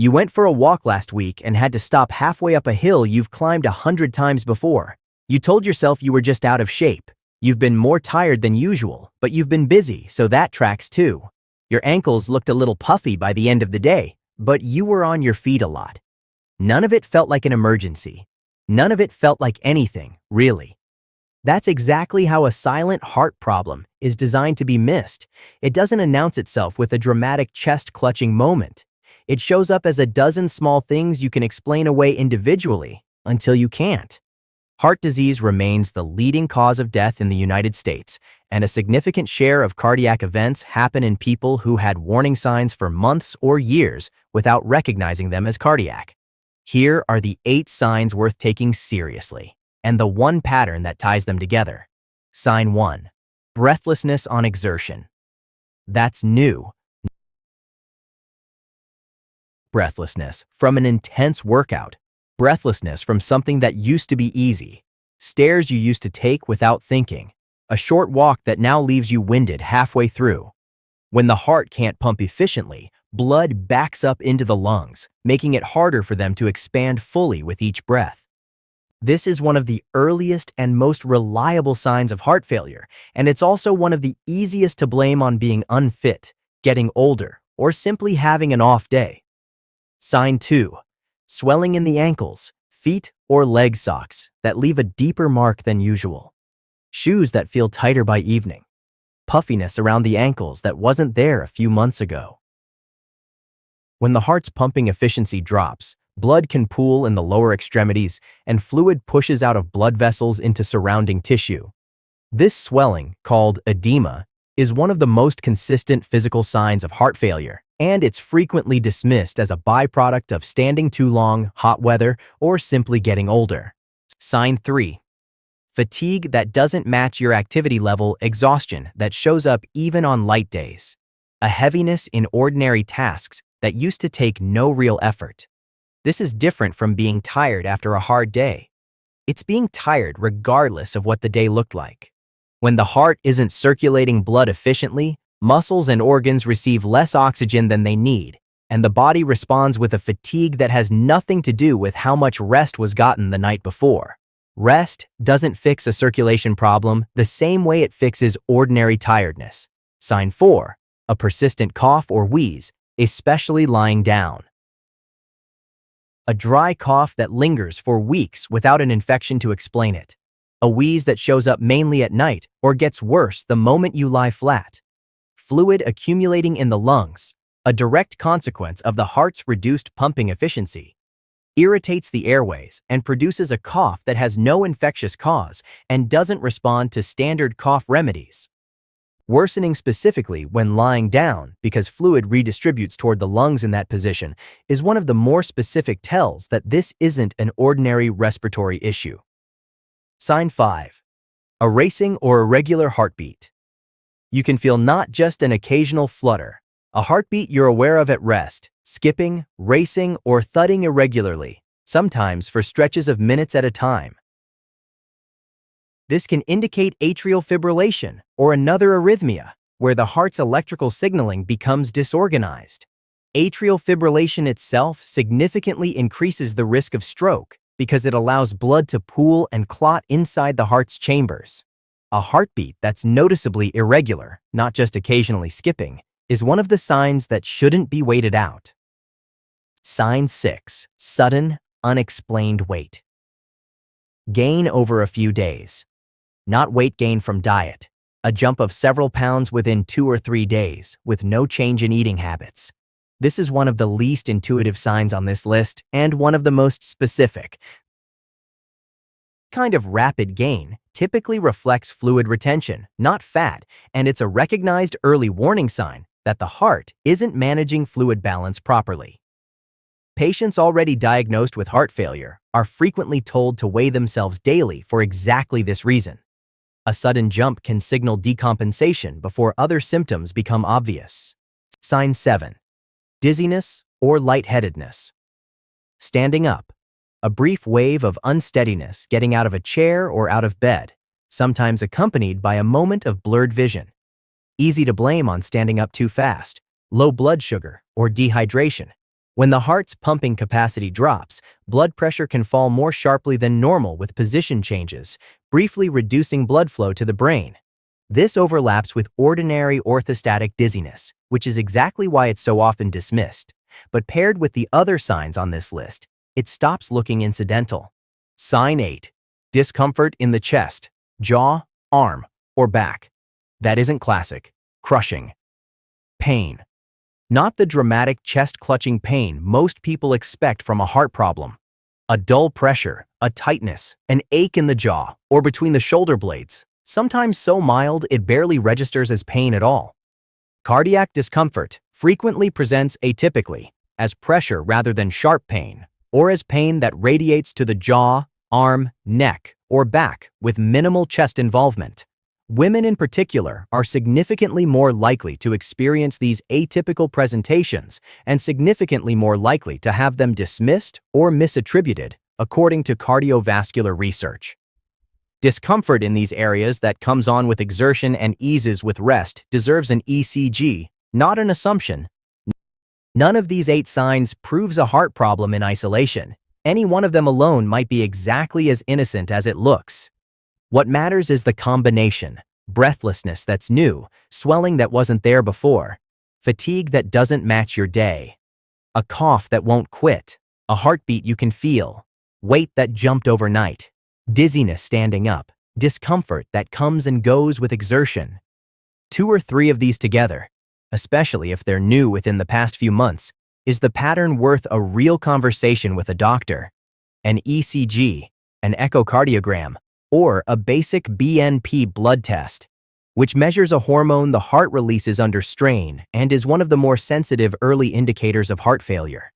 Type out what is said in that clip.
You went for a walk last week and had to stop halfway up a hill you've climbed 100 times before. You told yourself you were just out of shape. You've been more tired than usual, but you've been busy, so that tracks too. Your ankles looked a little puffy by the end of the day, but you were on your feet a lot. None of it felt like an emergency. None of it felt like anything, really. That's exactly how a silent heart problem is designed to be missed. It doesn't announce itself with a dramatic chest-clutching moment. It shows up as a dozen small things you can explain away individually until you can't. Heart disease remains the leading cause of death in the United States, and a significant share of cardiac events happen in people who had warning signs for months or years without recognizing them as cardiac. Here are the 8 signs worth taking seriously, and the one pattern that ties them together. Sign 1. Breathlessness on exertion. That's new. Breathlessness from an intense workout. Breathlessness from something that used to be easy. Stairs you used to take without thinking. A short walk that now leaves you winded halfway through. When the heart can't pump efficiently, blood backs up into the lungs, making it harder for them to expand fully with each breath. This is one of the earliest and most reliable signs of heart failure, and it's also one of the easiest to blame on being unfit, getting older, or simply having an off day. Sign 2. Swelling in the ankles, feet, or leg socks that leave a deeper mark than usual. Shoes that feel tighter by evening. Puffiness around the ankles that wasn't there a few months ago. When the heart's pumping efficiency drops, blood can pool in the lower extremities and fluid pushes out of blood vessels into surrounding tissue. This swelling, called edema, is one of the most consistent physical signs of heart failure, and it's frequently dismissed as a byproduct of standing too long, hot weather, or simply getting older. Sign 3. Fatigue that doesn't match your activity level, exhaustion that shows up even on light days. A heaviness in ordinary tasks that used to take no real effort. This is different from being tired after a hard day. It's being tired regardless of what the day looked like. When the heart isn't circulating blood efficiently, muscles and organs receive less oxygen than they need, and the body responds with a fatigue that has nothing to do with how much rest was gotten the night before. Rest doesn't fix a circulation problem the same way it fixes ordinary tiredness. Sign 4. A persistent cough or wheeze, especially lying down. A dry cough that lingers for weeks without an infection to explain it. A wheeze that shows up mainly at night or gets worse the moment you lie flat. Fluid accumulating in the lungs, a direct consequence of the heart's reduced pumping efficiency. Irritates the airways and produces a cough that has no infectious cause and doesn't respond to standard cough remedies. Worsening specifically when lying down because fluid redistributes toward the lungs in that position is one of the more specific tells that this isn't an ordinary respiratory issue. Sign 5. A racing or irregular heartbeat. You can feel not just an occasional flutter, a heartbeat you're aware of at rest, skipping, racing, or thudding irregularly, sometimes for stretches of minutes at a time. This can indicate atrial fibrillation or another arrhythmia, where the heart's electrical signaling becomes disorganized. Atrial fibrillation itself significantly increases the risk of stroke because it allows blood to pool and clot inside the heart's chambers. A heartbeat that's noticeably irregular, not just occasionally skipping, is one of the signs that shouldn't be waited out. Sign 6. Sudden, unexplained weight. Gain over a few days. Not weight gain from diet. A jump of several pounds within 2 or 3 days, with no change in eating habits. This is one of the least intuitive signs on this list, and one of the most specific. Kind of rapid gain typically reflects fluid retention, not fat, and it's a recognized early warning sign that the heart isn't managing fluid balance properly. Patients already diagnosed with heart failure are frequently told to weigh themselves daily for exactly this reason. A sudden jump can signal decompensation before other symptoms become obvious. Sign 7. Dizziness or lightheadedness. Standing up. A brief wave of unsteadiness getting out of a chair or out of bed, sometimes accompanied by a moment of blurred vision. Easy to blame on standing up too fast, low blood sugar, or dehydration, When the heart's pumping capacity drops, blood pressure can fall more sharply than normal with position changes, briefly reducing blood flow to the brain. This overlaps with ordinary orthostatic dizziness, which is exactly why it's so often dismissed. But paired with the other signs on this list, it stops looking incidental. Sign 8. Discomfort in the chest, jaw, arm, or back. That isn't classic. Crushing. Pain. Not the dramatic chest-clutching pain most people expect from a heart problem. A dull pressure, a tightness, an ache in the jaw, or between the shoulder blades, sometimes so mild it barely registers as pain at all. Cardiac discomfort frequently presents atypically, as pressure rather than sharp pain, or as pain that radiates to the jaw, arm, neck, or back with minimal chest involvement. Women in particular are significantly more likely to experience these atypical presentations and significantly more likely to have them dismissed or misattributed, according to cardiovascular research. Discomfort in these areas that comes on with exertion and eases with rest deserves an ECG, not an assumption. None of these 8 signs proves a heart problem in isolation. Any one of them alone might be exactly as innocent as it looks. What matters is the combination: breathlessness that's new, swelling that wasn't there before, fatigue that doesn't match your day, a cough that won't quit, a heartbeat you can feel, weight that jumped overnight, dizziness standing up, discomfort that comes and goes with exertion. 2 or 3 of these together, especially if they're new within the past few months, is the pattern worth a real conversation with a doctor. An ECG, an echocardiogram, or a basic BNP blood test, which measures a hormone the heart releases under strain and is one of the more sensitive early indicators of heart failure.